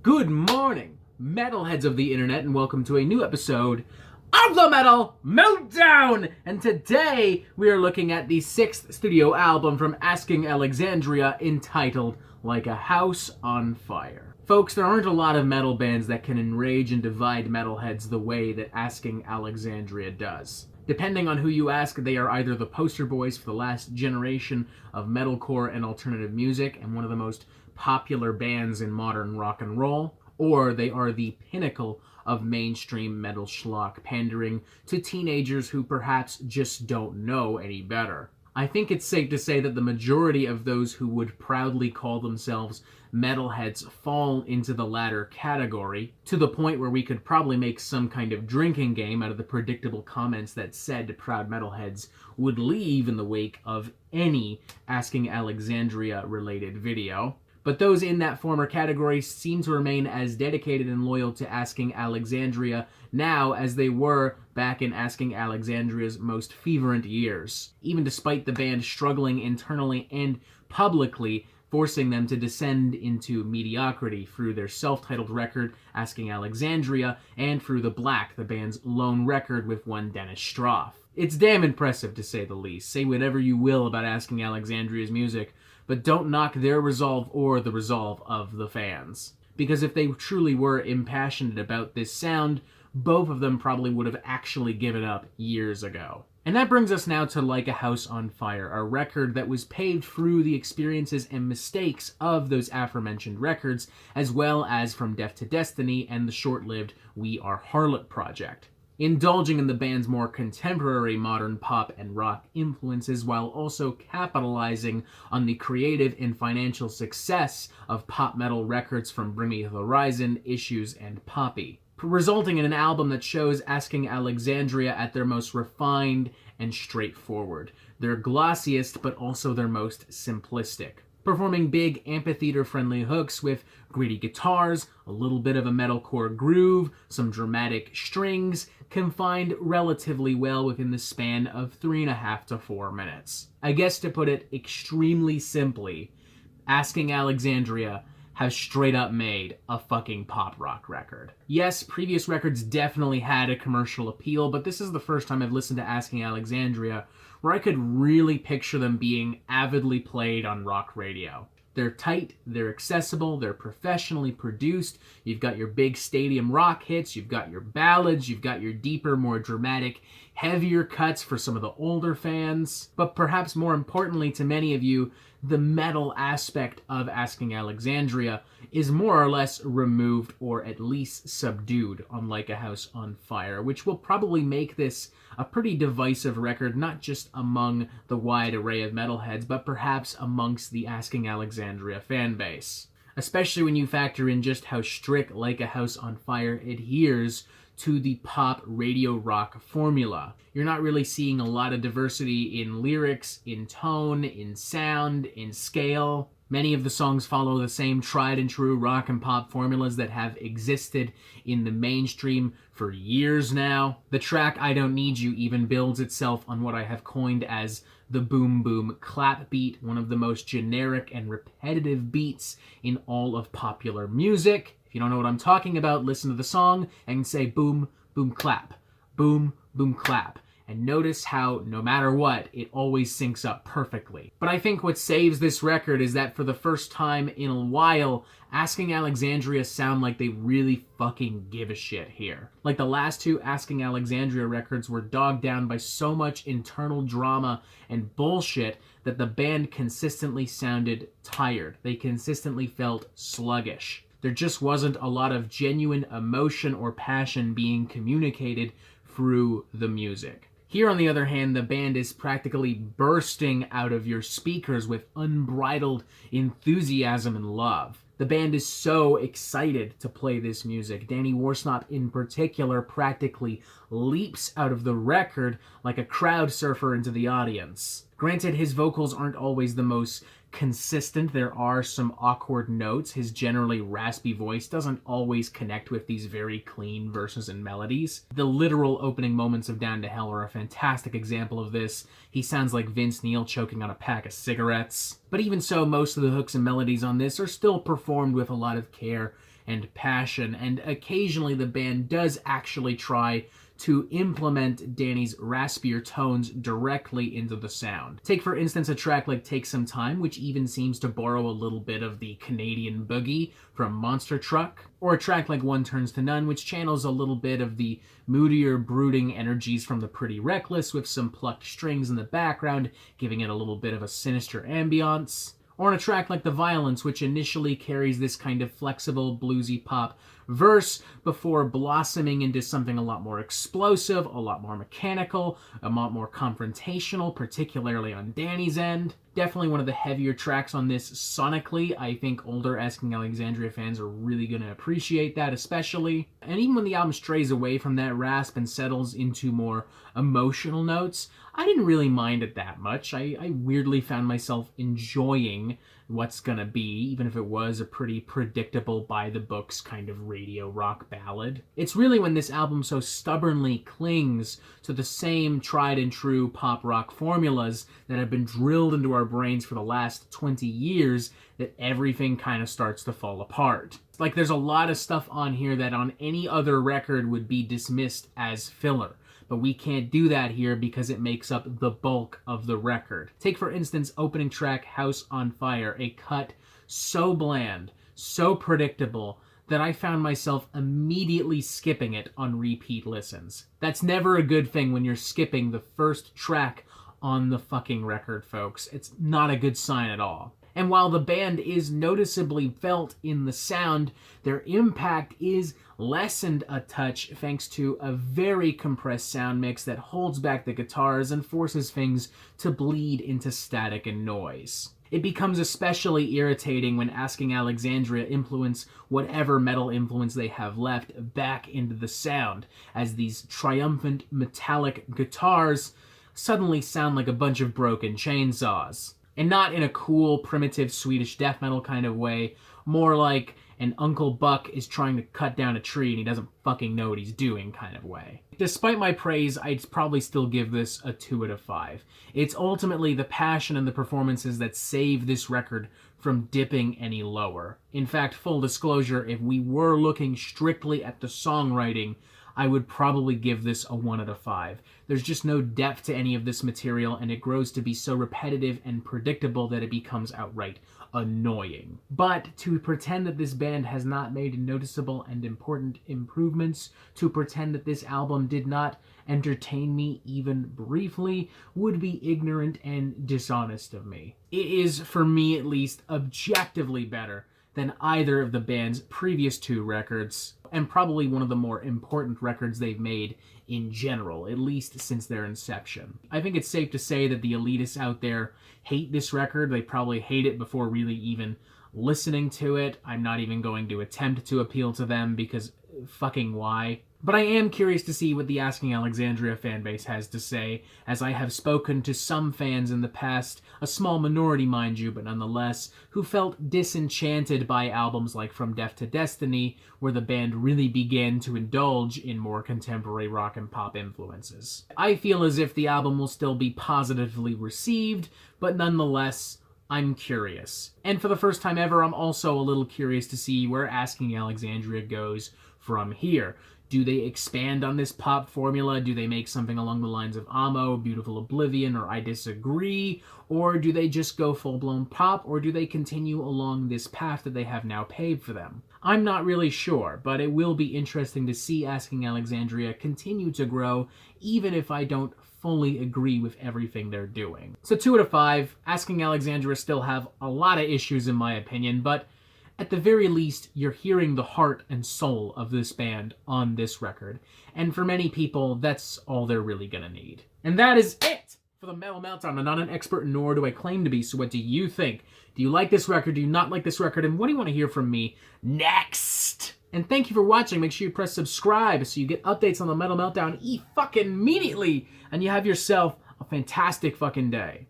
Good morning, metalheads of the internet, and welcome to a new episode of the Metal Meltdown! And today we are looking at the 6th studio album from Asking Alexandria, entitled Like a House on Fire. Folks, there aren't a lot of metal bands that can enrage and divide metalheads the way that Asking Alexandria does. Depending on who you ask, they are either the poster boys for the last generation of metalcore and alternative music, and one of the most popular bands in modern rock and roll, or they are the pinnacle of mainstream metal schlock, pandering to teenagers who perhaps just don't know any better. I think it's safe to say that the majority of those who would proudly call themselves metalheads fall into the latter category, to the point where we could probably make some kind of drinking game out of the predictable comments that said proud metalheads would leave in the wake of any Asking Alexandria related video. But those in that former category seem to remain as dedicated and loyal to Asking Alexandria now as they were back in Asking Alexandria's most fervent years, even despite the band struggling internally and publicly, forcing them to descend into mediocrity through their self-titled record, Asking Alexandria, and through The Black, the band's lone record with one Dennis Stroff. It's damn impressive, to say the least. Say whatever you will about Asking Alexandria's music, but don't knock their resolve or the resolve of the fans. Because if they truly were impassioned about this sound, both of them probably would have actually given up years ago. And that brings us now to Like a House on Fire, a record that was paved through the experiences and mistakes of those aforementioned records, as well as From Death to Destiny and the short-lived We Are Harlot project. Indulging in the band's more contemporary modern pop and rock influences while also capitalizing on the creative and financial success of pop metal records from Bring Me the Horizon, Issues, and Poppy, resulting in an album that shows Asking Alexandria at their most refined and straightforward, their glossiest but also their most simplistic. Performing big amphitheater-friendly hooks with gritty guitars, a little bit of a metalcore groove, some dramatic strings, confined relatively well within the span of 3.5 to 4 minutes. I guess to put it extremely simply, Asking Alexandria have straight up made a fucking pop rock record. Yes, previous records definitely had a commercial appeal, but this is the first time I've listened to Asking Alexandria where I could really picture them being avidly played on rock radio. They're tight, they're accessible, they're professionally produced. You've got your big stadium rock hits, you've got your ballads, you've got your deeper, more dramatic, heavier cuts for some of the older fans. But perhaps more importantly to many of you, the metal aspect of Asking Alexandria is more or less removed or at least subdued on Like a House on Fire, which will probably make this a pretty divisive record, not just among the wide array of metalheads, but perhaps amongst the Asking Alexandria fanbase. Especially when you factor in just how strict Like a House on Fire adheres to the pop radio rock formula. You're not really seeing a lot of diversity in lyrics, in tone, in sound, in scale. Many of the songs follow the same tried and true rock and pop formulas that have existed in the mainstream for years now. The track I Don't Need You even builds itself on what I have coined as the boom boom clap beat, one of the most generic and repetitive beats in all of popular music. If you don't know what I'm talking about, listen to the song and say boom, boom, clap. Boom, boom, clap. And notice how, no matter what, it always syncs up perfectly. But I think what saves this record is that for the first time in a while, Asking Alexandria sound like they really fucking give a shit here. Like the last two Asking Alexandria records were dogged down by so much internal drama and bullshit that the band consistently sounded tired. They consistently felt sluggish. There just wasn't a lot of genuine emotion or passion being communicated through the music. Here, on the other hand, the band is practically bursting out of your speakers with unbridled enthusiasm and love. The band is so excited to play this music. Danny Worsnop, in particular, practically leaps out of the record like a crowd surfer into the audience. Granted, his vocals aren't always the most consistent. There are some awkward notes. His generally raspy voice doesn't always connect with these very clean verses and melodies. The literal opening moments of Down to Hell are a fantastic example of this. He sounds like Vince Neil choking on a pack of cigarettes. But even so, most of the hooks and melodies on this are still performed with a lot of care and passion, and occasionally the band does actually try to implement Danny's raspier tones directly into the sound. Take, for instance, a track like Take Some Time, which even seems to borrow a little bit of the Canadian boogie from Monster Truck, or a track like One Turns to None, which channels a little bit of the moodier, brooding energies from the Pretty Reckless with some plucked strings in the background, giving it a little bit of a sinister ambiance. Or on a track like The Violence, which initially carries this kind of flexible, bluesy pop verse before blossoming into something a lot more explosive, a lot more mechanical, a lot more confrontational, particularly on Danny's end. Definitely one of the heavier tracks on this sonically. I think older Asking Alexandria fans are really going to appreciate that, especially. And even when the album strays away from that rasp and settles into more emotional notes, I didn't really mind it that much. I weirdly found myself enjoying what's gonna be, even if it was a pretty predictable by-the-books kind of radio rock ballad. It's really when this album so stubbornly clings to the same tried-and-true pop rock formulas that have been drilled into our brains for the last 20 years that everything kind of starts to fall apart. Like, there's a lot of stuff on here that on any other record would be dismissed as filler. But we can't do that here because it makes up the bulk of the record. Take, for instance, opening track House on Fire, a cut so bland, so predictable, that I found myself immediately skipping it on repeat listens. That's never a good thing when you're skipping the first track on the fucking record, folks. It's not a good sign at all. And while the band is noticeably felt in the sound, their impact is lessened a touch thanks to a very compressed sound mix that holds back the guitars and forces things to bleed into static and noise. It becomes especially irritating when Asking Alexandria influence whatever metal influence they have left back into the sound, as these triumphant metallic guitars suddenly sound like a bunch of broken chainsaws. And not in a cool, primitive Swedish death metal kind of way, more like an Uncle Buck is trying to cut down a tree and he doesn't fucking know what he's doing kind of way. Despite my praise, I'd probably still give this a 2 out of 5. It's ultimately the passion and the performances that save this record from dipping any lower. In fact, full disclosure, if we were looking strictly at the songwriting, I would probably give this a 1 out of 5. There's just no depth to any of this material, and it grows to be so repetitive and predictable that it becomes outright annoying. But to pretend that this band has not made noticeable and important improvements, to pretend that this album did not entertain me even briefly, would be ignorant and dishonest of me. It is, for me at least, objectively better than either of the band's previous 2 records, and probably one of the more important records they've made in general, at least since their inception. I think it's safe to say that the elitists out there hate this record. They probably hate it before really even listening to it. I'm not even going to attempt to appeal to them because fucking why? But I am curious to see what the Asking Alexandria fanbase has to say, as I have spoken to some fans in the past, a small minority mind you, but nonetheless, who felt disenchanted by albums like From Death to Destiny, where the band really began to indulge in more contemporary rock and pop influences. I feel as if the album will still be positively received, but nonetheless, I'm curious. And for the first time ever, I'm also a little curious to see where Asking Alexandria goes from here. Do they expand on this pop formula? Do they make something along the lines of Amo, Beautiful Oblivion, or I Disagree? Or do they just go full-blown pop? Or do they continue along this path that they have now paved for them? I'm not really sure, but it will be interesting to see Asking Alexandria continue to grow, even if I don't fully agree with everything they're doing. So 2 out of 5, Asking Alexandria still have a lot of issues in my opinion, but at the very least, you're hearing the heart and soul of this band on this record. And for many people, that's all they're really gonna need. And that is it for the Metal Meltdown. I'm not an expert, nor do I claim to be, so what do you think? Do you like this record? Do you not like this record? And what do you want to hear from me next? And thank you for watching. Make sure you press subscribe so you get updates on the Metal Meltdown fucking immediately. And you have yourself a fantastic fucking day.